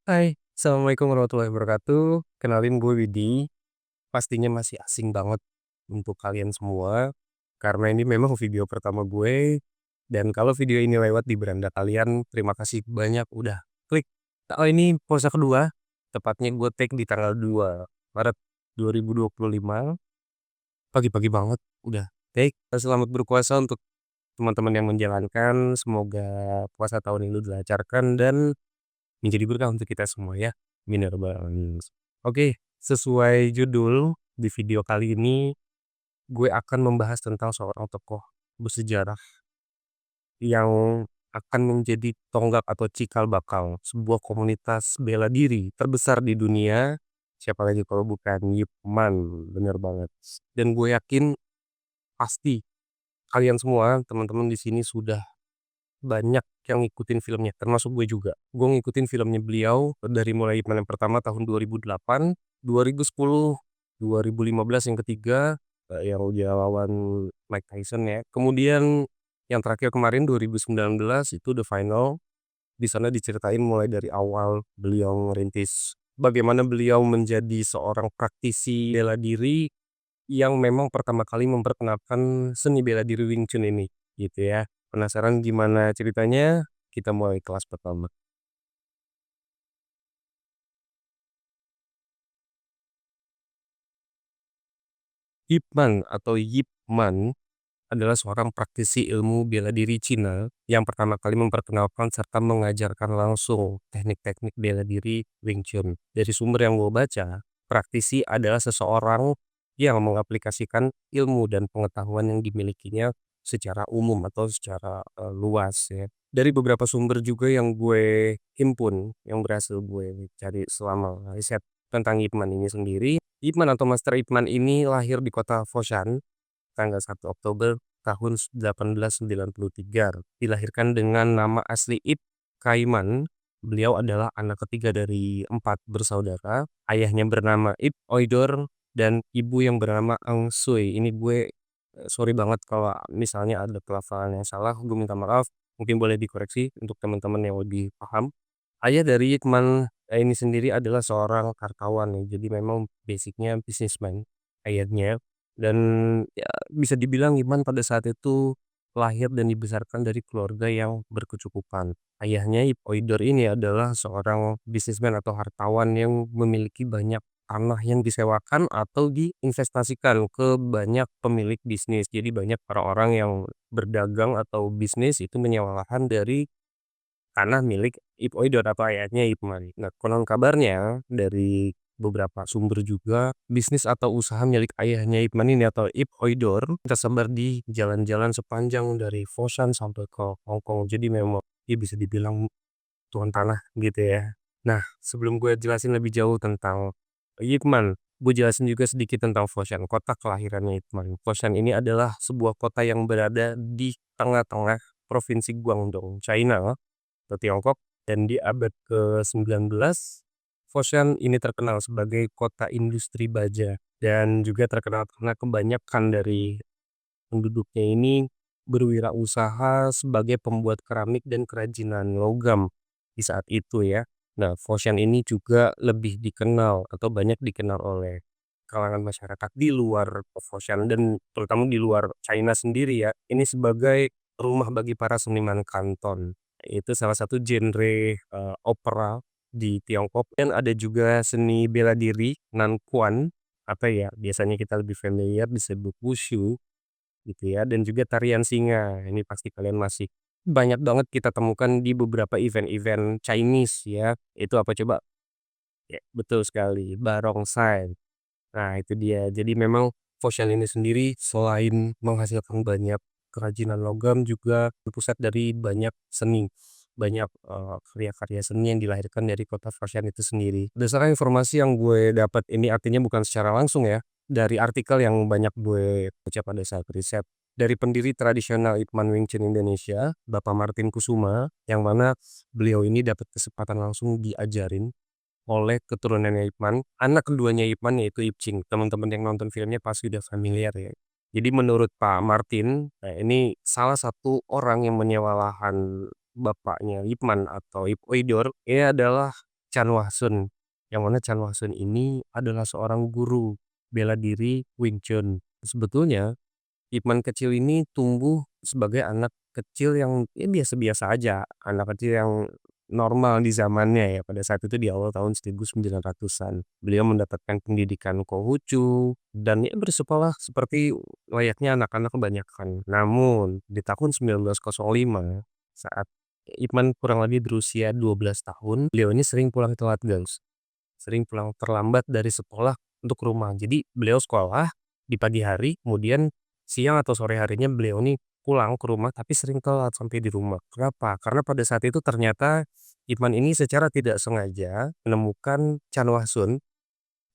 Hai, Assalamualaikum warahmatullahi wabarakatuh. Kenalin gue Widi. Pastinya masih asing banget untuk kalian semua. Karena ini memang video pertama gue. Dan kalau video ini lewat di beranda kalian, terima kasih banyak udah klik. Oh, ini pose kedua. Tepatnya gue tag di tanggal 2 Maret 2025. Pagi-pagi banget udah tag. Selamat berpuasa untuk teman-teman yang menjalankan. Semoga puasa tahun ini dilancarkan dan menjadi berkah untuk kita semua ya. Bener banget. Oke, sesuai judul di video kali ini, gue akan membahas tentang seorang tokoh bersejarah yang akan menjadi tonggak atau cikal bakal sebuah komunitas bela diri terbesar di dunia. Siapa lagi kalau bukan Ip Man, bener banget. Dan gue yakin pasti kalian semua, teman-teman di sini sudah banyak yang ngikutin filmnya, termasuk gue juga. Gue ngikutin filmnya beliau dari mulai Ip Man yang pertama tahun 2008, 2010, 2015 yang ketiga, yang udah lawan Mike Tyson ya. Kemudian yang terakhir kemarin 2019 itu The Final. Di sana diceritain mulai dari awal beliau ngerintis bagaimana beliau menjadi seorang praktisi bela diri yang memang pertama kali memperkenalkan seni bela diri Wing Chun ini, gitu ya. Penasaran gimana ceritanya? Kita mulai kelas pertama. Ip Man atau Yip Man adalah seorang praktisi ilmu bela diri Cina yang pertama kali memperkenalkan serta mengajarkan langsung teknik-teknik bela diri Wing Chun. Dari sumber yang gue baca, praktisi adalah seseorang yang mengaplikasikan ilmu dan pengetahuan yang dimilikinya secara umum atau secara luas ya. Dari beberapa sumber juga yang gue himpun, yang berhasil gue cari selama riset tentang Ip Man ini sendiri. Ip Man atau Master Ip Man ini lahir di kota Foshan tanggal 1 Oktober tahun 1893. Dilahirkan dengan nama asli Ip Kaiman. Beliau adalah anak ketiga dari 4 bersaudara. Ayahnya bernama Ip Oidor dan ibu yang bernama Ang Sui. Ini gue sorry banget kalau misalnya ada pelafalan yang salah, gue minta maaf. Mungkin boleh dikoreksi untuk teman-teman yang lebih paham. Ayah dari Ikman ini sendiri adalah seorang kartawan ya, jadi memang basicnya businessman ayahnya. Dan ya bisa dibilang Iman pada saat itu lahir dan dibesarkan dari keluarga yang berkecukupan. Ayahnya Ip Oidor ini adalah seorang businessman atau hartawan yang memiliki banyak tanah yang disewakan atau diinvestasikan ke banyak pemilik bisnis. Jadi banyak orang-orang yang berdagang atau bisnis itu menyewa lahan dari tanah milik Ip Oidor atau ayahnya Ip Man. Nah, konon kabarnya dari beberapa sumber juga bisnis atau usaha milik ayahnya Ip Man ini atau Ip Oidor tersebar di jalan-jalan sepanjang dari Foshan sampai ke Hong Kong. Jadi memang dia bisa dibilang tuan tanah gitu ya. Nah, sebelum gue jelasin lebih jauh tentang Ip Man, gue jelasin juga sedikit tentang Foshan, kota kelahirannya Ip Man. Foshan ini adalah sebuah kota yang berada di tengah-tengah provinsi Guangdong, China atau Tiongkok, dan di abad ke-19 Foshan ini terkenal sebagai kota industri baja dan juga terkenal karena kebanyakan dari penduduknya ini berwirausaha sebagai pembuat keramik dan kerajinan logam di saat itu ya. Nah, Foshan ini juga lebih dikenal atau banyak dikenal oleh kalangan masyarakat di luar Foshan dan terutama di luar China sendiri ya. Ini sebagai rumah bagi para seniman kanton. Itu salah satu genre opera di Tiongkok dan ada juga seni bela diri Nanquan apa ya biasanya kita lebih familiar disebut wushu gitu ya, dan juga tarian singa. Ini pasti kalian masih banyak banget kita temukan di beberapa event-event Chinese ya. Itu apa coba? Ya, betul sekali, barongsai. Nah, itu dia. Jadi memang Foshan ini sendiri selain menghasilkan banyak kerajinan logam juga berpusat dari banyak seni. Banyak karya-karya seni yang dilahirkan dari kota Foshan itu sendiri. Berdasarkan informasi yang gue dapat ini artinya bukan secara langsung ya. Dari artikel yang banyak gue baca pada saat riset. Dari pendiri tradisional Ipman Wing Chun Indonesia, Bapak Martin Kusuma, yang mana beliau ini dapat kesempatan langsung diajarin oleh keturunannya Ip Man. Anak keduanya Ip Man yaitu Ip Ching. Teman-teman yang nonton filmnya pasti udah familiar ya. Jadi menurut Pak Martin, nah ini salah satu orang yang menyewa lahan bapaknya Ip Man atau Ip Oidor, ini adalah Chan Wah-sun. Yang mana Chan Wah-sun ini adalah seorang guru bela diri Wing Chun. Sebetulnya Ip Man kecil ini tumbuh sebagai anak kecil yang ya biasa-biasa aja, anak kecil yang normal di zamannya ya, pada saat itu di awal tahun 1900-an. Beliau mendapatkan pendidikan Konghucu dan ya bersekolah seperti layaknya anak-anak kebanyakan. Namun di tahun 1905 saat Ip Man kurang lebih berusia 12 tahun, beliau ini sering pulang telat, guys. Sering pulang terlambat dari sekolah untuk ke rumah. Jadi beliau sekolah di pagi hari, kemudian siang atau sore harinya beliau ini pulang ke rumah tapi sering telat sampai di rumah. Kenapa? Karena pada saat itu ternyata Ipman ini secara tidak sengaja menemukan Chan Wah-sun,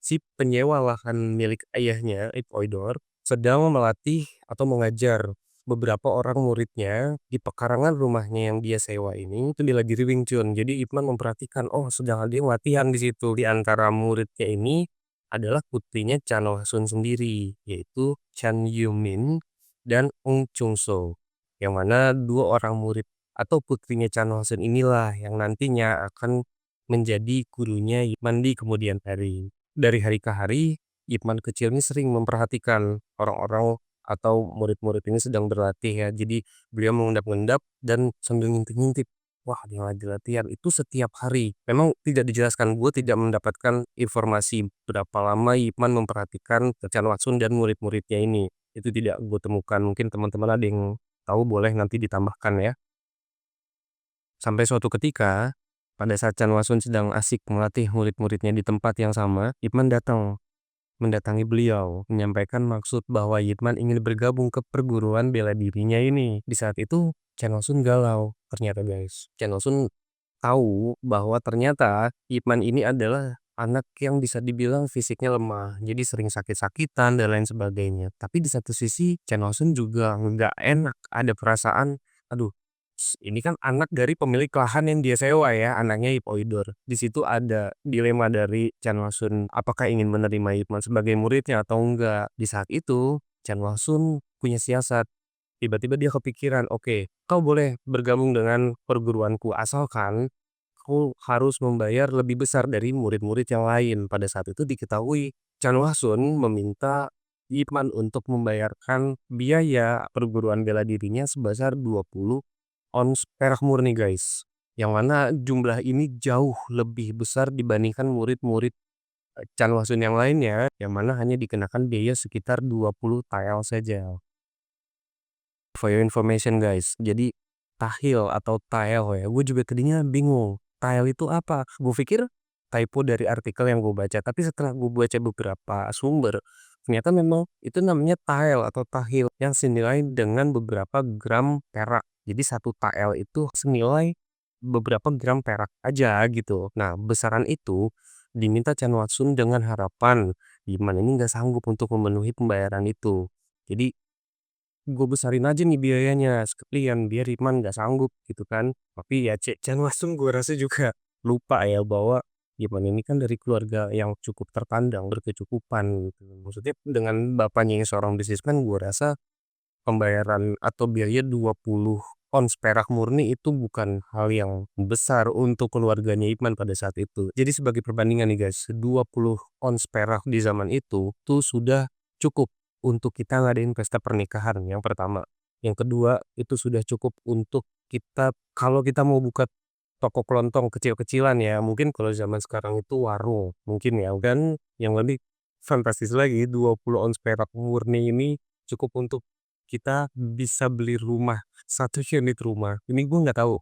si penyewa lahan milik ayahnya, Ip Oidor, sedang melatih atau mengajar beberapa orang muridnya di pekarangan rumahnya yang dia sewa ini itu bela diri Wing Chun. Jadi Ipman memperhatikan, oh sedang ada yang latihan di situ. Di antara muridnya ini adalah putrinya Chan Wah-sun sendiri, yaitu Chan Yumin dan Ong Chung So. Yang mana dua orang murid atau putrinya Chan Wah-sun inilah yang nantinya akan menjadi gurunya Ipman di kemudian hari. Dari hari ke hari, Ip Man kecil ini sering memperhatikan orang-orang atau murid-murid ini sedang berlatih ya. Jadi beliau mengendap-endap dan sambil ngintip-ngintip. Wah, dia lagi latihan itu setiap hari. Memang tidak dijelaskan, gue tidak mendapatkan informasi berapa lama Ip Man memperhatikan Chan Watson dan murid-muridnya ini. Itu tidak gue temukan. Mungkin teman-teman ada yang tahu boleh nanti ditambahkan ya. Sampai suatu ketika, pada saat Chan Watson sedang asik melatih murid-muridnya di tempat yang sama, Ip Man mendatangi beliau, menyampaikan maksud bahwa Yitman ingin bergabung ke perguruan bela dirinya ini. Di saat itu, Chen Osun galau, ternyata guys. Chen Osun tahu bahwa ternyata Yitman ini adalah anak yang bisa dibilang fisiknya lemah, jadi sering sakit-sakitan dan lain sebagainya. Tapi di satu sisi, Chen Osun juga nggak enak, ada perasaan, aduh, ini kan anak dari pemilik lahan yang dia sewa ya, anaknya Ip Oidor. Di situ ada dilema dari Chan Wasun, apakah ingin menerima Ipman sebagai muridnya atau enggak. Di saat itu, Chan Wasun punya siasat. Tiba-tiba dia kepikiran, oke, kau boleh bergabung dengan perguruanku asalkan kau harus membayar lebih besar dari murid-murid yang lain. Pada saat itu diketahui Chan Wasun meminta Ipman untuk membayarkan biaya perguruan bela dirinya sebesar 20 ons perak murni guys. Yang mana jumlah ini jauh lebih besar dibandingkan murid-murid Chan Wasun yang lainnya, yang mana hanya dikenakan biaya sekitar 20 tael saja. For your information guys, jadi tahil atau tael ya, gue juga tadinya bingung. Tael itu apa? Gue pikir typo dari artikel yang gue baca, tapi setelah gue baca beberapa sumber, ternyata memang itu namanya tael atau tahil yang senilai dengan beberapa gram perak. Jadi satu tael itu senilai beberapa gram perak aja gitu. Nah, besaran itu diminta Chan Watsun dengan harapan Yiman ini nggak sanggup untuk memenuhi pembayaran itu. Jadi gue besarin aja nih biayanya sekalian biar Iman nggak sanggup gitu kan. Tapi ya Chan Wasung gue rasa juga lupa ya bahwa Iman ini kan dari keluarga yang cukup terpandang berkecukupan gitu. Maksudnya dengan bapaknya yang seorang bisnismen gue rasa pembayaran atau biaya 20 ons perak murni itu bukan hal yang besar untuk keluarganya Iman pada saat itu. Jadi sebagai perbandingan nih guys, 20 ons perak di zaman itu tuh sudah cukup untuk kita ngadain pesta pernikahan yang pertama. Yang kedua, itu sudah cukup untuk kita kalau kita mau buka toko kelontong kecil-kecilan ya. Mungkin kalau zaman sekarang itu warung, mungkin ya. Dan yang lebih fantastis lagi, 20 ons perak murni ini cukup untuk kita bisa beli rumah, satu unit rumah. Ini gue nggak tahu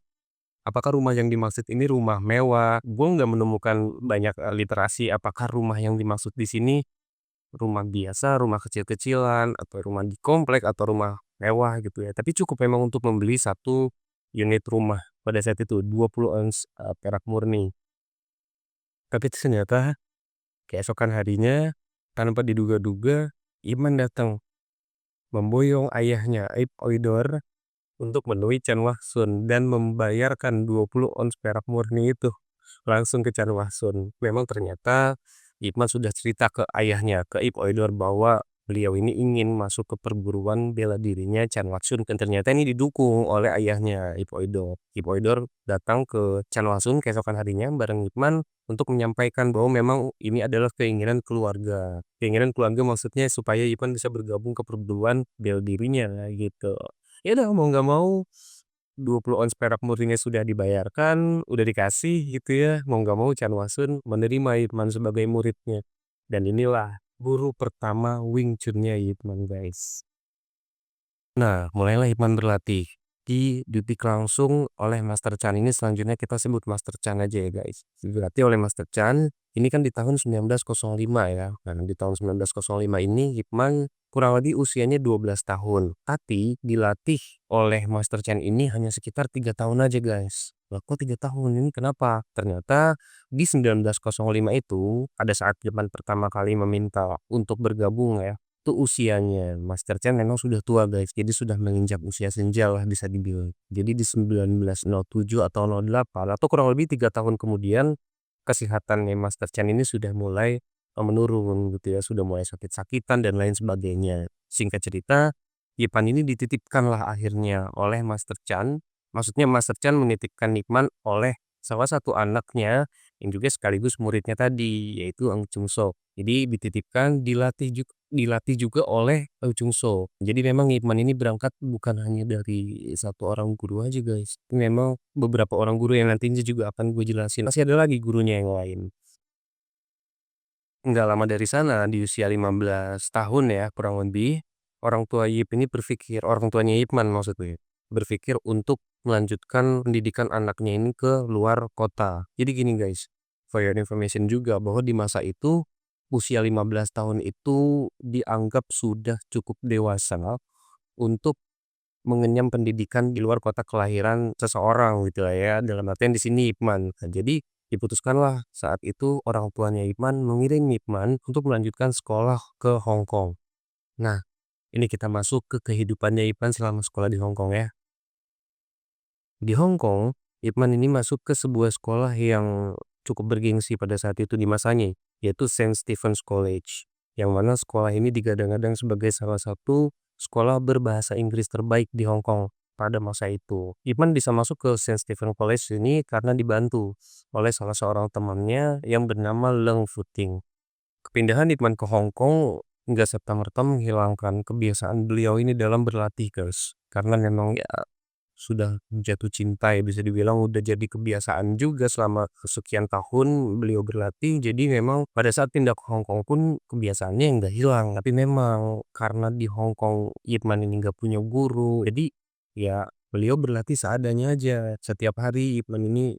apakah rumah yang dimaksud ini rumah mewah. Gue nggak menemukan banyak literasi apakah rumah yang dimaksud di sini rumah biasa, rumah kecil-kecilan, atau rumah di komplek, atau rumah mewah gitu ya. Tapi cukup memang untuk membeli satu unit rumah pada saat itu, 20 ons perak murni. Tapi ternyata keesokan harinya, tanpa diduga-duga, Iman datang memboyong ayahnya, Aib Oidor, untuk menemui Chan Wahsun dan membayarkan 20 ons perak murni itu langsung ke Chan Wahsun. Memang ternyata Ipman sudah cerita ke ayahnya, ke Ip Oidor bahwa beliau ini ingin masuk ke perguruan bela dirinya Chan Watsun dan ternyata ini didukung oleh ayahnya Ip Oidor. Ip Oidor datang ke Chan Watsun keesokan harinya bareng Ip Man untuk menyampaikan bahwa memang ini adalah keinginan keluarga. Keinginan keluarga maksudnya supaya Ip Man bisa bergabung ke perguruan bela dirinya gitu. Ya udah mau nggak mau 20 ons perak murninya sudah dibayarkan, udah dikasih gitu ya, mau nggak mau Chan Wasun menerima Ip Man sebagai muridnya. Dan inilah guru pertama Wing Chun-nya Ip Man, guys. Nah, mulailah Ip Man berlatih. Dididik langsung oleh Master Chan ini selanjutnya kita sebut Master Chan aja ya guys. Dilatih oleh Master Chan, ini kan di tahun 1905 ya. Nah, di tahun 1905 ini Ip Man kurang lebih usianya 12 tahun. Tapi dilatih oleh Master Chan ini hanya sekitar 3 tahun aja guys. Lah kok 3 tahun ini kenapa? Ternyata di 1905 itu ada saat Ip Man pertama kali meminta untuk bergabung ya. Itu usianya Master Chen memang sudah tua guys, jadi sudah menginjak usia senja lah bisa dibilang. Jadi di 1907 atau 08 atau kurang lebih 3 tahun kemudian kesehatannya Master Chen ini sudah mulai menurun gitu ya, sudah mulai sakit-sakitan dan lain sebagainya. Singkat cerita, Ipan ini dititipkan lah akhirnya oleh Master Chan. Maksudnya Master Chan menitipkan Ipman oleh salah satu anaknya yang juga sekaligus muridnya tadi, yaitu Ang Chung So. Jadi dititipkan dilatih juga oleh Ang Chung So. Jadi memang Ipman ini berangkat bukan hanya dari satu orang guru aja guys. Memang beberapa orang guru yang nantinya juga akan gue jelasin. Masih ada lagi gurunya yang lain. Nggak lama dari sana, di usia 15 tahun ya kurang lebih, orang tua Yip ini berpikir, orang tuanya Yipman maksudnya, berpikir untuk melanjutkan pendidikan anaknya ini ke luar kota. Jadi gini guys, for your information juga bahwa di masa itu usia 15 tahun itu dianggap sudah cukup dewasa untuk mengenyam pendidikan di luar kota kelahiran seseorang gitu lah ya, dalam artian di sini Ipman. Nah, jadi diputuskanlah saat itu orang tuanya Ipman mengirim Ipman untuk melanjutkan sekolah ke Hong Kong. Nah, ini kita masuk ke kehidupannya Ipman selama sekolah di Hong Kong ya. Di Hong Kong, Ipman ini masuk ke sebuah sekolah yang cukup bergengsi pada saat itu di masanya, yaitu Saint Stephen's College. Yang mana sekolah ini digadang-gadang sebagai salah satu sekolah berbahasa Inggris terbaik di Hong Kong pada masa itu. Ipman bisa masuk ke Saint Stephen's College ini karena dibantu oleh salah seorang temannya yang bernama Leung Futing. Kepindahan Ipman ke Hong Kong nggak serta-merta menghilangkan kebiasaan beliau ini dalam berlatih guys. Karena memang ya sudah jatuh cinta ya bisa dibilang udah jadi kebiasaan juga selama sekian tahun beliau berlatih. Jadi memang pada saat pindah ke Hong Kong pun kebiasaannya nggak hilang. Tapi memang karena di Hong Kong Ip Man ini nggak punya guru. Jadi ya beliau berlatih seadanya aja. Setiap hari Ip Man ini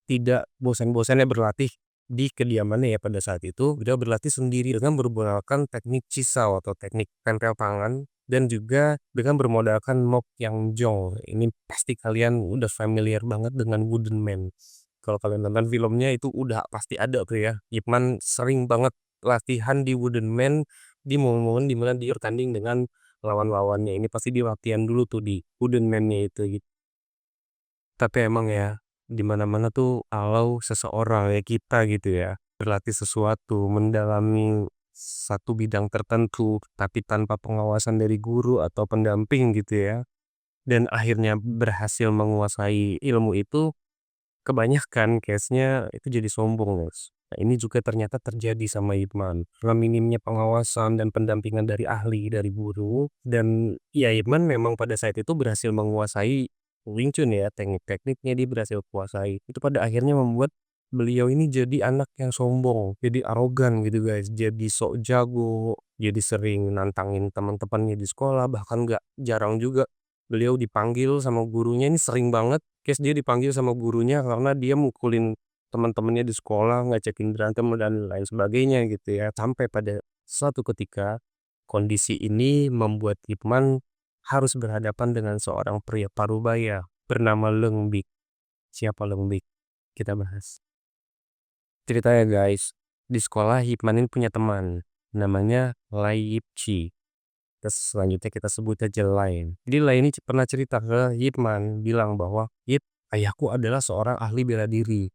tidak bosan-bosannya berlatih di kediamannya ya pada saat itu. Beliau berlatih sendiri dengan menggunakan teknik Chisao atau teknik tempel tangan dan juga dengan bermodalkan Mok Yang Jong. Ini pasti kalian udah familiar banget dengan Wooden Man. Kalau kalian nonton filmnya itu udah pasti ada tuh ya. Ip Man sering banget latihan di Wooden Man di momen-momen dimana dia bertanding dengan lawan-lawannya. Ini pasti di latihan dulu tuh di Wooden Man-nya itu gitu. Tapi emang ya, di mana-mana tuh kalau seseorang ya kita gitu ya, berlatih sesuatu, mendalami satu bidang tertentu, tapi tanpa pengawasan dari guru atau pendamping gitu ya, dan akhirnya berhasil menguasai ilmu itu, kebanyakan case-nya itu jadi sombong, Mas. Nah, ini juga ternyata terjadi sama Ipman. Karena minimnya pengawasan dan pendampingan dari ahli, dari guru, dan ya Ipman memang pada saat itu berhasil menguasai Wing Chun ya, teknik-tekniknya dia berhasil kuasai. Itu pada akhirnya membuat beliau ini jadi anak yang sombong, jadi arogan gitu guys, jadi sok jago, jadi sering nantangin teman-temannya di sekolah, bahkan gak jarang juga beliau dipanggil sama gurunya ini sering banget case dia dipanggil sama gurunya karena dia mukulin teman-temannya di sekolah, ngajakin berantem dan lain sebagainya gitu ya. Sampai pada suatu ketika kondisi ini membuat Ipman harus berhadapan dengan seorang pria parubaya bernama Leung Bik. Siapa Leung Bik? Kita bahas. Ceritanya guys, di sekolah Ipman ini punya teman namanya Lai Yipchi. Terus selanjutnya kita sebut aja Lai. Jadi Lai ini pernah cerita ke Ipman bilang bahwa Ip, ayahku adalah seorang ahli bela diri.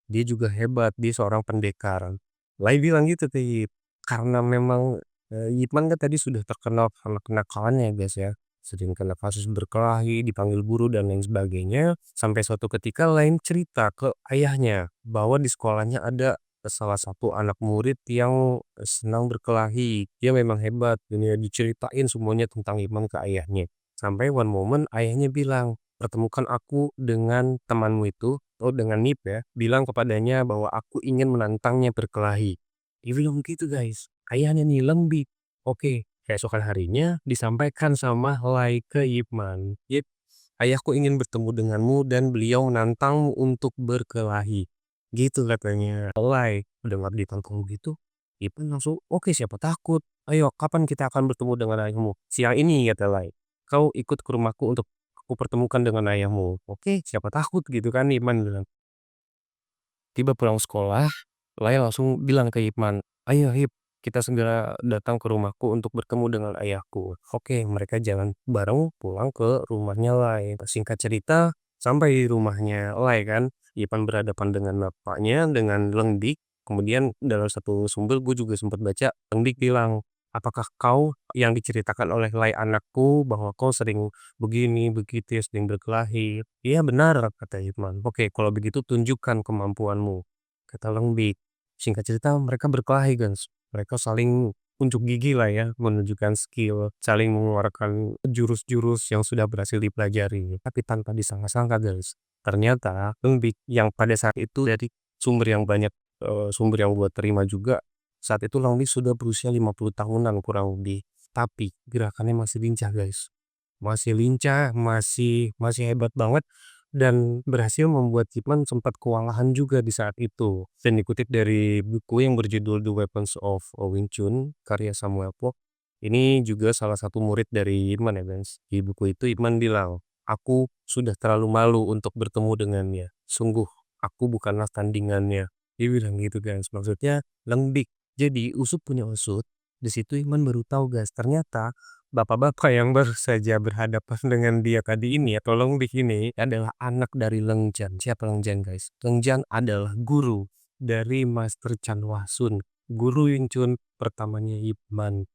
Dia juga hebat, dia seorang pendekar. Lai bilang gitu ke Ip. Karena memang Ip Man kan tadi sudah terkenal karena kenakalannya ya guys ya, sering kena kasus berkelahi, dipanggil guru dan lain sebagainya, sampai suatu ketika Lain cerita ke ayahnya bahwa di sekolahnya ada salah satu anak murid yang senang berkelahi. Dia memang hebat dan ya diceritain semuanya tentang Ip Man ke ayahnya. Sampai one moment ayahnya bilang, "Pertemukan aku dengan temanmu itu," atau dengan Nip ya, bilang kepadanya bahwa aku ingin menantangnya berkelahi. Dia bilang begitu guys. Ayahnya nih lembik. Oke, keesokan harinya disampaikan sama Lai ke Ip Man. "Ip, ayahku ingin bertemu denganmu dan beliau menantangmu untuk berkelahi." Gitu katanya. Lai mendengar ditantang begitu, Ip Man langsung, "Oke, siapa takut. Ayo, kapan kita akan bertemu dengan ayahmu?" "Siang ini," kata Lai. "Kau ikut ke rumahku untuk aku pertemukan dengan ayahmu." "Oke, siapa takut," gitu kan Ip Man bilang. Tiba pulang sekolah, Laya langsung bilang ke Ipman, "Ayo Ip, kita segera datang ke rumahku untuk bertemu dengan ayahku." Oke, mereka jalan bareng pulang ke rumahnya Lai. Singkat cerita, sampai di rumahnya Lai kan, Ipman berhadapan dengan bapaknya, dengan Lengdik. Kemudian dalam satu sumber gue juga sempat baca, Lengdik bilang, "Apakah kau yang diceritakan oleh Lai anakku bahwa kau sering begini, begitu ya, sering berkelahi?" "Iya benar," kata Ipman. "Oke, kalau begitu tunjukkan kemampuanmu," kata Lembik. Singkat cerita mereka berkelahi guys. Mereka saling unjuk gigi lah ya, menunjukkan skill, saling mengeluarkan jurus-jurus yang sudah berhasil dipelajari. Tapi tanpa disangka-sangka guys, ternyata Lembik yang pada saat itu dari sumber yang banyak, sumber yang gue terima juga, saat itu Lembik sudah berusia 50 tahunan kurang lebih. Tapi gerakannya masih lincah guys. Masih lincah, masih hebat banget dan berhasil membuat Kidman sempat kewalahan juga di saat itu. Dan dikutip dari buku yang berjudul The Weapons of Wing Chun, karya Samuel Kwok. Ini juga salah satu murid dari Ip Man ya guys. Di buku itu Ip Man bilang, "Aku sudah terlalu malu untuk bertemu dengannya. Sungguh, aku bukanlah tandingannya." Dia bilang gitu guys. Maksudnya lembik. Jadi usut punya usut. Di situ Ip Man baru tahu guys, ternyata bapak-bapak yang baru saja berhadapan dengan dia tadi ini atau Longbik ini adalah anak dari Leng Jan. Siapa Leng Jan guys? Leng Jan adalah guru dari Master Chan Wasun, guru Wing Chun pertamanya Ip Man.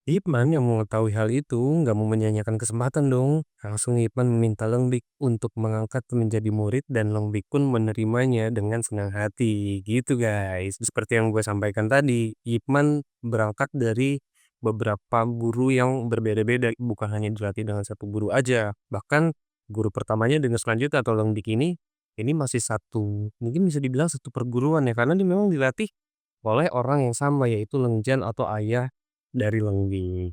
Ip Man yang mengetahui hal itu nggak mau menyanyiakan kesempatan dong. Langsung Ip Man meminta Lengbik untuk mengangkat menjadi murid dan Lengbik pun menerimanya dengan senang hati. Gitu guys. Seperti yang gue sampaikan tadi, Ip Man berangkat dari beberapa guru yang berbeda-beda. Bukan hanya dilatih dengan satu guru aja. Bahkan guru pertamanya dengan selanjutnya atau Lengbik ini masih satu, mungkin bisa dibilang satu perguruan ya. Karena dia memang dilatih oleh orang yang sama yaitu Lengjan atau ayah dari Lenggi.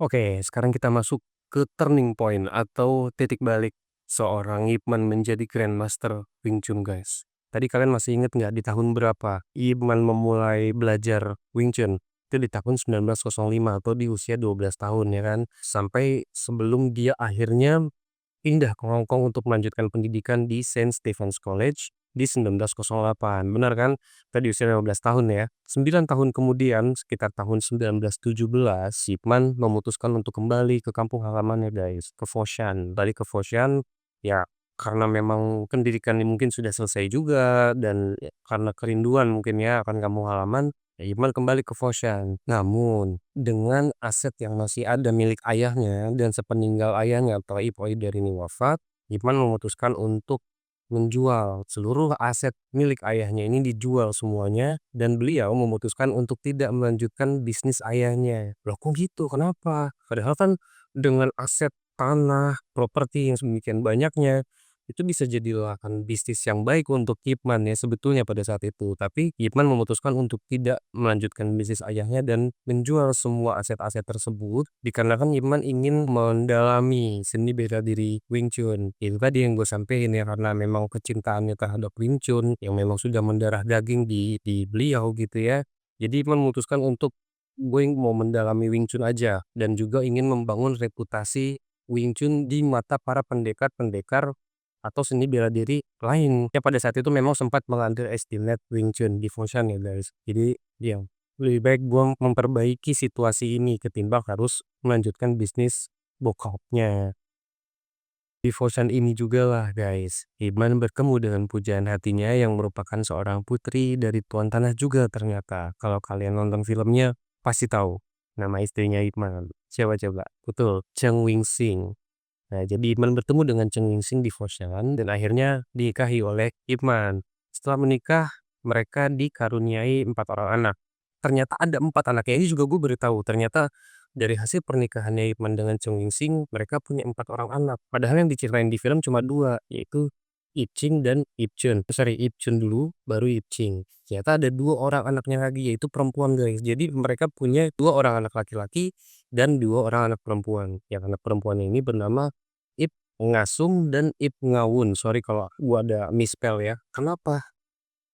Oke, sekarang kita masuk ke turning point atau titik balik seorang Ip Man menjadi Grandmaster Wing Chun guys. Tadi kalian masih inget nggak di tahun berapa Ip Man memulai belajar Wing Chun? Itu di tahun 1905 atau di usia 12 tahun ya kan. Sampai sebelum dia akhirnya pindah ke Hong Kong untuk melanjutkan pendidikan di Saint Stephen's College di 1908. Benar kan? Tadi usia 15 tahun ya. 9 tahun kemudian, sekitar tahun 1917, Shipman memutuskan untuk kembali ke kampung halamannya guys, ke Foshan. Balik ke Foshan, ya karena memang pendidikannya mungkin sudah selesai juga, dan ya, karena kerinduan mungkin ya akan kampung halaman, ya Shipman kembali ke Foshan. Namun, dengan aset yang masih ada milik ayahnya dan sepeninggal ayahnya atau Ip Oider ini wafat, Ipman memutuskan untuk menjual seluruh aset milik ayahnya ini dijual semuanya dan beliau memutuskan untuk tidak melanjutkan bisnis ayahnya. Loh kok gitu? Kenapa? Padahal kan dengan aset tanah, properti yang sedemikian banyaknya, itu bisa jadi lahan bisnis yang baik untuk Ipman ya sebetulnya pada saat itu. Tapi Ipman memutuskan untuk tidak melanjutkan bisnis ayahnya dan menjual semua aset-aset tersebut dikarenakan Ipman ingin mendalami seni bela diri Wing Chun. Itu tadi yang gue sampein ya, karena memang kecintaannya terhadap Wing Chun yang memang sudah mendarah daging di beliau gitu ya. Jadi Ipman memutuskan untuk gue mau mendalami Wing Chun aja dan juga ingin membangun reputasi Wing Chun di mata para pendekar-pendekar atau seni bela diri lain. Ya pada saat itu memang sempat meng-underestimate Wing Chun di Foshan ya guys. Jadi ya lebih baik gua memperbaiki situasi ini ketimbang harus melanjutkan bisnis bokapnya. Devotion ini juga lah guys, Iman bertemu dengan pujaan hatinya yang merupakan seorang putri dari Tuan Tanah juga ternyata. Kalau kalian nonton filmnya, pasti tahu nama istrinya Iman. Siapa coba? Betul, Cheng Wingsing. Nah, jadi Iman bertemu dengan Cheng Wingsing di Foshan dan akhirnya dinikahi oleh Iman. Setelah menikah, mereka dikaruniai 4 orang anak. Ternyata ada 4 anaknya. Ini juga gue beritahu. Ternyata dari hasil pernikahannya Iman dengan Cheng Wingsing, mereka punya 4 orang anak. Padahal yang diceritain di film cuma dua, yaitu Ip Ching dan Ip Chun. Sorry, Ip Chun dulu, baru Ip Ching. Ternyata ada 2 orang anaknya lagi, yaitu perempuan guys. Jadi mereka punya 2 orang anak laki-laki dan 2 orang anak perempuan. Yang anak perempuannya ini bernama Ip Ngasum dan Ip Ngawun. Sorry kalau gua ada misspell ya. Kenapa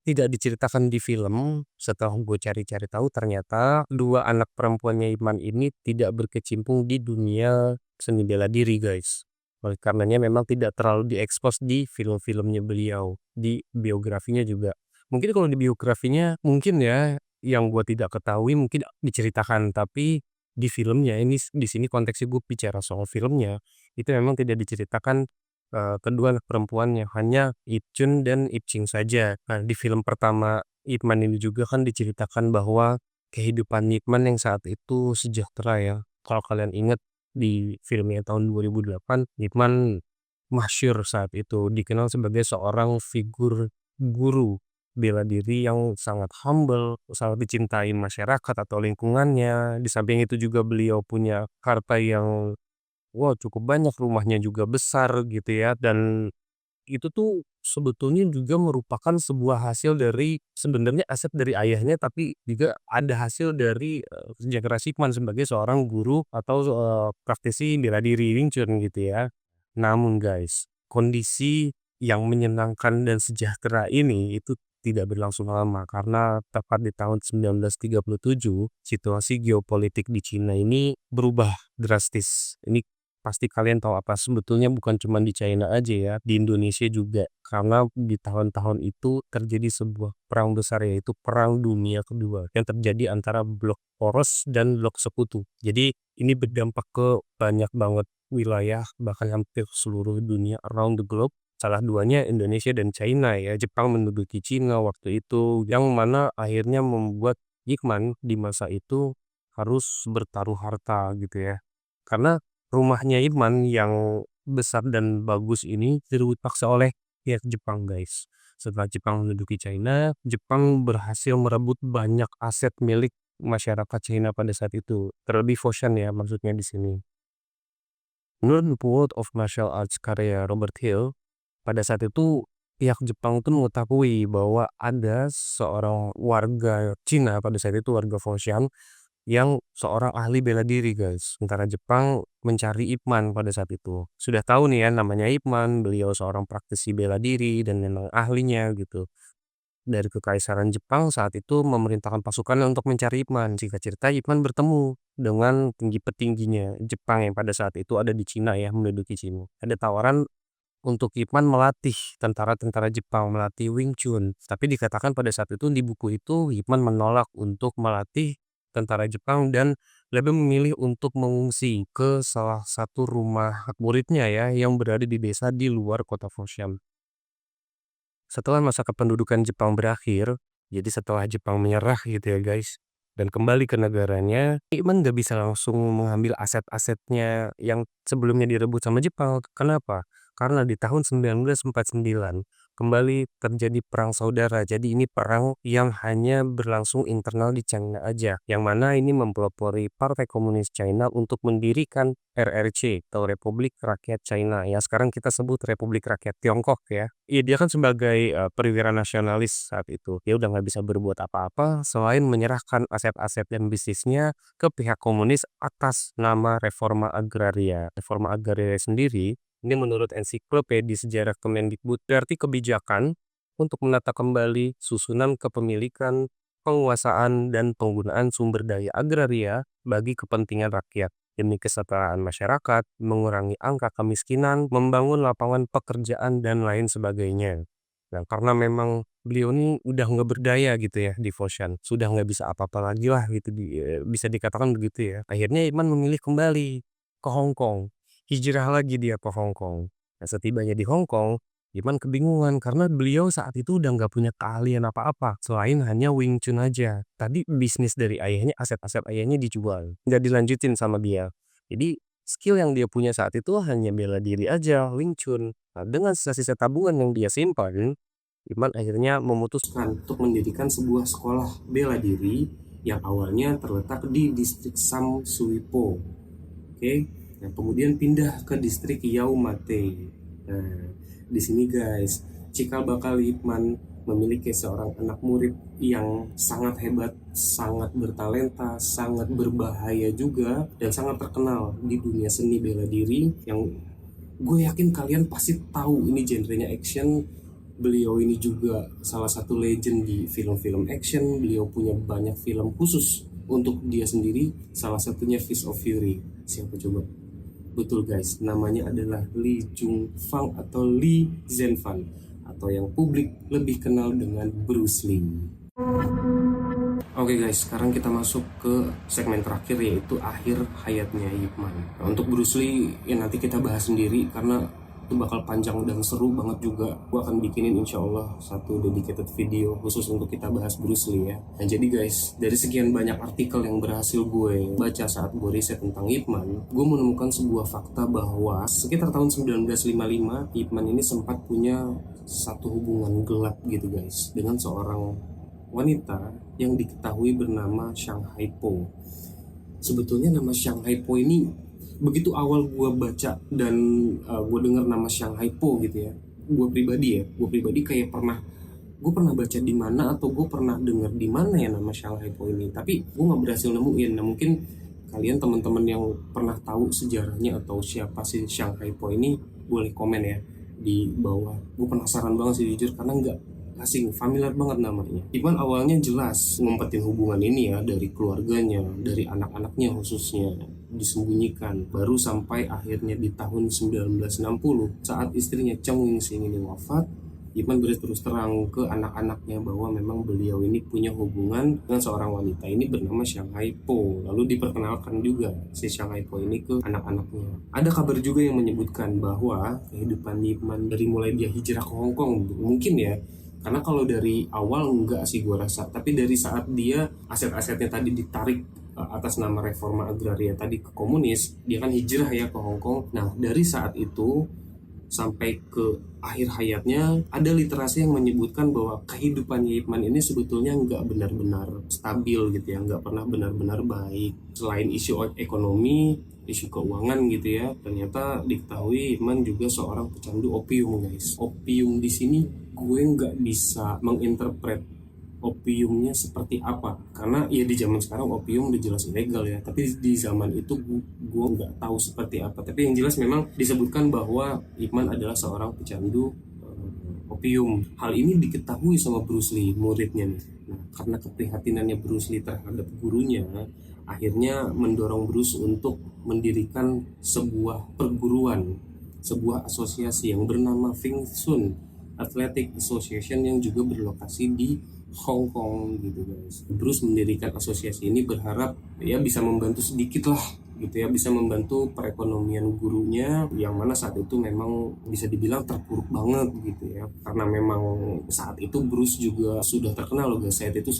tidak diceritakan di film? Setelah gue cari-cari tahu ternyata 2 anak perempuannya Iman ini tidak berkecimpung di dunia seni bela diri guys. Oleh karenanya memang tidak terlalu diekspos di film-filmnya beliau, di biografinya juga. Mungkin kalau di biografinya mungkin ya yang gua tidak ketahui mungkin diceritakan, tapi di filmnya ini di sini konteksnya gue bicara soal filmnya, itu memang tidak diceritakan kedua anak perempuannya, hanya Ip Chun dan Ip Ching saja. Nah, di film pertama Ip Man ini juga kan diceritakan bahwa kehidupan Ip Man yang saat itu sejahtera ya. Kalau kalian ingat di filmnya tahun 2008, Ip Man masyhur saat itu, dikenal sebagai seorang figur guru bela diri yang sangat humble, sangat dicintai masyarakat atau lingkungannya. Di samping itu juga beliau punya harta yang wah, cukup banyak, rumahnya juga besar gitu ya, dan itu tuh sebetulnya juga merupakan sebuah hasil dari sebenarnya aset dari ayahnya, tapi juga ada hasil dari, kerja keras Ipman sebagai seorang guru atau, praktisi bela diri Wing Chun gitu ya. Namun guys, kondisi yang menyenangkan dan sejahtera ini itu tidak berlangsung lama karena tepat di tahun 1937 situasi geopolitik di Cina ini berubah drastis. Ini pasti kalian tahu apa sebetulnya bukan cuma di China aja ya, di Indonesia juga. Karena di tahun-tahun itu terjadi sebuah perang besar yaitu Perang Dunia Kedua yang terjadi antara blok poros dan blok sekutu. Jadi ini berdampak ke banyak banget wilayah bahkan hampir seluruh dunia around the globe. Salah duanya Indonesia dan China ya. Jepang menduduki Cina waktu itu yang mana akhirnya membuat Iqman di masa itu harus bertaruh harta gitu ya. Karena rumahnya Iman yang besar dan bagus ini direbut paksa oleh pihak Jepang guys. Setelah Jepang menduduki China, Jepang berhasil merebut banyak aset milik masyarakat China pada saat itu. Terlebih Foshan ya maksudnya di sini. Menurut World of Martial Arts karya Robert Hill, pada saat itu pihak Jepang tuh mengetahui bahwa ada seorang warga Cina pada saat itu warga Foshan yang seorang ahli bela diri guys. Sementara Jepang mencari Ip Man pada saat itu. Sudah tahu nih ya namanya Ip Man, beliau seorang praktisi bela diri dan memang ahlinya gitu. Dari Kekaisaran Jepang saat itu memerintahkan pasukan untuk mencari Ip Man. Singkat cerita Ip Man bertemu dengan tinggi-petingginya Jepang yang pada saat itu ada di Cina ya, menduduki Cina. Ada tawaran untuk Ip Man melatih tentara-tentara Jepang, melatih Wing Chun. Tapi dikatakan pada saat itu di buku itu Ip Man menolak untuk melatih tentara Jepang dan lebih memilih untuk mengungsi ke salah satu rumah muridnya ya yang berada di desa di luar kota Foshan. Setelah masa kependudukan Jepang berakhir, jadi setelah Jepang menyerah gitu ya guys, dan kembali ke negaranya, Iman nggak bisa langsung mengambil aset-asetnya yang sebelumnya direbut sama Jepang. Kenapa? Karena di tahun 1949 kembali terjadi perang saudara. Jadi ini perang yang hanya berlangsung internal di China aja. Yang mana ini mempelopori Partai Komunis China untuk mendirikan RRC atau Republik Rakyat China. Ya sekarang kita sebut Republik Rakyat Tiongkok ya. Iya dia kan sebagai perwira nasionalis saat itu. Dia udah nggak bisa berbuat apa-apa selain menyerahkan aset-aset dan bisnisnya ke pihak komunis atas nama reforma agraria. Reforma agraria sendiri ini menurut ensiklopedi sejarah Kemendikbud berarti kebijakan untuk menata kembali susunan kepemilikan, penguasaan, dan penggunaan sumber daya agraria bagi kepentingan rakyat demi kesetaraan masyarakat, mengurangi angka kemiskinan, membangun lapangan pekerjaan, dan lain sebagainya. Nah, karena memang beliau ini udah nggak berdaya gitu ya di Foshan, sudah nggak bisa apa-apa lagi lah gitu bisa dikatakan begitu ya. Akhirnya Iman memilih kembali ke Hong Kong, hijrah lagi dia ke Hong Kong. Nah, setibanya di Hong Kong, Ip Man kebingungan karena beliau saat itu udah nggak punya keahlian apa-apa selain hanya Wing Chun aja. Tadi bisnis dari ayahnya, aset-aset ayahnya dijual, nggak dilanjutin sama dia. Jadi skill yang dia punya saat itu hanya bela diri aja, Wing Chun. Nah, dengan sisa-sisa tabungan yang dia simpan, Ip Man akhirnya memutuskan untuk mendirikan sebuah sekolah bela diri yang awalnya terletak di distrik Sam Sui Po. Oke, nah kemudian pindah ke distrik Yau Mate. Nah, di sini guys, cikal bakal Ip Man memiliki seorang anak murid yang sangat hebat, sangat bertalenta, sangat berbahaya juga, dan sangat terkenal di dunia seni bela diri yang gue yakin kalian pasti tahu ini genrenya action. Beliau ini juga salah satu legend di film-film action. Beliau punya banyak film khusus untuk dia sendiri, salah satunya Fist of Fury. Siapa coba? Betul guys, namanya adalah Lee Jung Fang atau Lee Zenfan, atau yang publik lebih kenal dengan Bruce Lee. Oke guys, sekarang kita masuk ke segmen terakhir, yaitu akhir hayatnya Ip Man. Nah, untuk Bruce Lee ya nanti kita bahas sendiri karena itu bakal panjang dan seru banget juga. Gue akan bikinin insya Allah satu dedicated video khusus untuk kita bahas Bruce Lee ya. Nah jadi guys, dari sekian banyak artikel yang berhasil gue baca saat gue riset tentang Ip Man, gue menemukan sebuah fakta bahwa sekitar tahun 1955 Ip Man ini sempat punya satu hubungan gelap gitu guys dengan seorang wanita yang diketahui bernama Shanghai Po. Sebetulnya nama Shanghai Po ini begitu awal gue baca dan gue dengar nama Shanghai Po gitu ya, gue pribadi kayak gue pernah baca di mana atau gue pernah dengar di mana ya nama Shanghai Po ini, tapi gue nggak berhasil nemuin. Nah mungkin kalian teman-teman yang pernah tahu sejarahnya atau siapa sih Shanghai Po ini boleh komen ya di bawah. Gue penasaran banget sih jujur karena nggak asing, familiar banget namanya. Ipan awalnya jelas ngumpetin hubungan ini ya dari keluarganya, dari anak-anaknya khususnya, disembunyikan. Baru sampai akhirnya di tahun 1960 saat istrinya Cheng Wing-sing ini wafat, Ipan berterus terang ke anak-anaknya bahwa memang beliau ini punya hubungan dengan seorang wanita ini bernama Shanghai Po. Lalu diperkenalkan juga si Shanghai Po ini ke anak-anaknya. Ada kabar juga yang menyebutkan bahwa kehidupan Ip Man dari mulai dia hijrah ke Hong Kong, mungkin ya, karena kalau dari awal enggak sih gue rasa, tapi dari saat dia aset-asetnya tadi ditarik atas nama reforma agraria tadi ke komunis, dia kan hijrah ya ke Hong Kong. Nah dari saat itu sampai ke akhir hayatnya, ada literasi yang menyebutkan bahwa kehidupan Ip Man ini sebetulnya nggak benar-benar stabil gitu ya, nggak pernah benar-benar baik. Selain isu ekonomi, isu keuangan gitu ya, ternyata diketahui Ip Man juga seorang pecandu opium guys. Opium di sini gue nggak bisa menginterpret opiumnya seperti apa, karena ya di zaman sekarang opium udah jelas ilegal ya, tapi di zaman itu gue nggak tahu seperti apa. Tapi yang jelas memang disebutkan bahwa Ip Man adalah seorang pecandu opium. Hal ini diketahui sama Bruce Lee, muridnya nih. Nah, karena keprihatinannya Bruce Lee terhadap gurunya, akhirnya mendorong Bruce untuk mendirikan sebuah perguruan, sebuah asosiasi yang bernama Wing Chun Athletic Association yang juga berlokasi di Hong Kong gitu guys. Bruce mendirikan asosiasi ini berharap ya bisa membantu sedikit lah gitu ya, bisa membantu perekonomian gurunya yang mana saat itu memang bisa dibilang terpuruk banget gitu ya, karena memang saat itu Bruce juga sudah terkenal loh guys. Saat itu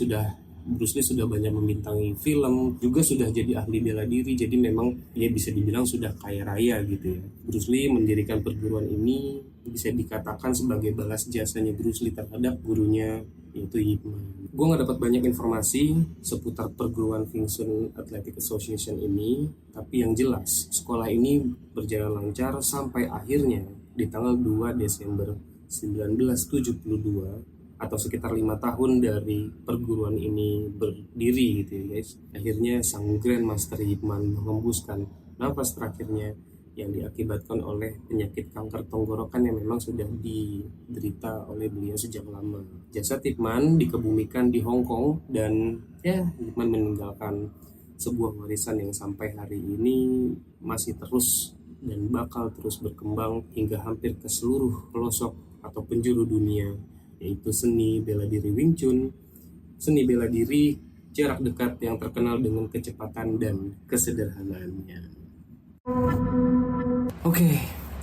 Bruce Lee sudah banyak membintangi film, juga sudah jadi ahli bela diri, jadi memang ya bisa dibilang sudah kaya raya gitu ya. Bruce Lee mendirikan perguruan ini bisa dikatakan sebagai balas jasanya Bruce Lee terhadap gurunya, yaitu Ip Man. Gue nggak dapat banyak informasi seputar perguruan Wing Chun Athletic Association ini, tapi yang jelas sekolah ini berjalan lancar sampai akhirnya di tanggal 2 Desember 1972 atau sekitar 5 tahun dari perguruan ini berdiri gitu ya guys. Akhirnya sang Grandmaster Ip Man mengembuskan nafas terakhirnya yang diakibatkan oleh penyakit kanker tenggorokan yang memang sudah diderita oleh beliau sejak lama. Jasad Ip Man dikebumikan di Hong Kong dan ya Ip Man meninggalkan sebuah warisan yang sampai hari ini masih terus dan bakal terus berkembang hingga hampir ke seluruh pelosok atau penjuru dunia, yaitu seni bela diri Wing Chun, seni bela diri jarak dekat yang terkenal dengan kecepatan dan kesederhanaannya. Oke,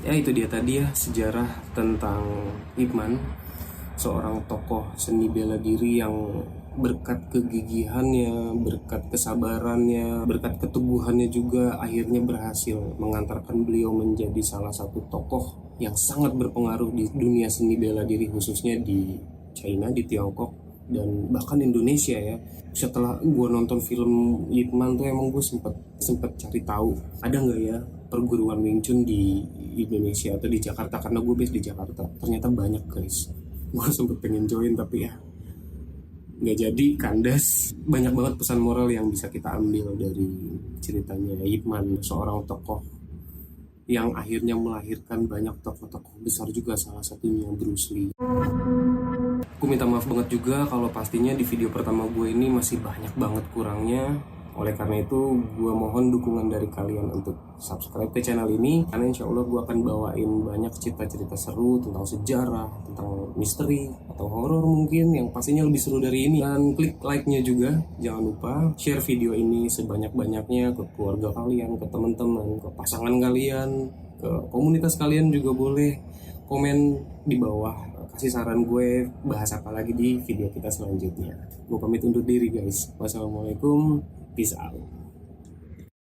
Ya itu dia tadi ya, sejarah tentang Ip Man, seorang tokoh seni bela diri yang berkat kegigihannya, berkat kesabarannya, berkat keteguhannya juga akhirnya berhasil mengantarkan beliau menjadi salah satu tokoh yang sangat berpengaruh di dunia seni bela diri, khususnya di China, di Tiongkok, dan bahkan Indonesia ya. Setelah gue nonton film Ip Man tuh emang gue sempet cari tahu ada nggak ya perguruan Wing Chun di Indonesia atau di Jakarta, karena gue base di Jakarta. Ternyata banyak guys. Gue sempet pengen join tapi ya nggak jadi, kandas. Banyak banget pesan moral yang bisa kita ambil dari ceritanya Ip Man, seorang tokoh yang akhirnya melahirkan banyak tokoh-tokoh besar juga, salah satunya Bruce Lee. Aku minta maaf banget juga kalau pastinya di video pertama gue ini masih banyak banget kurangnya. Oleh karena itu, gue mohon dukungan dari kalian untuk subscribe ke channel ini, karena insya Allah gue akan bawain banyak cerita-cerita seru tentang sejarah, tentang misteri, atau horor mungkin, yang pastinya lebih seru dari ini. Dan klik like-nya juga, jangan lupa share video ini sebanyak-banyaknya ke keluarga kalian, ke teman-teman, ke pasangan kalian, ke komunitas kalian juga boleh. Komen di bawah, kasih saran gue bahas apa lagi di video kita selanjutnya. Gue pamit undur diri guys. Wassalamualaikum. Peace out.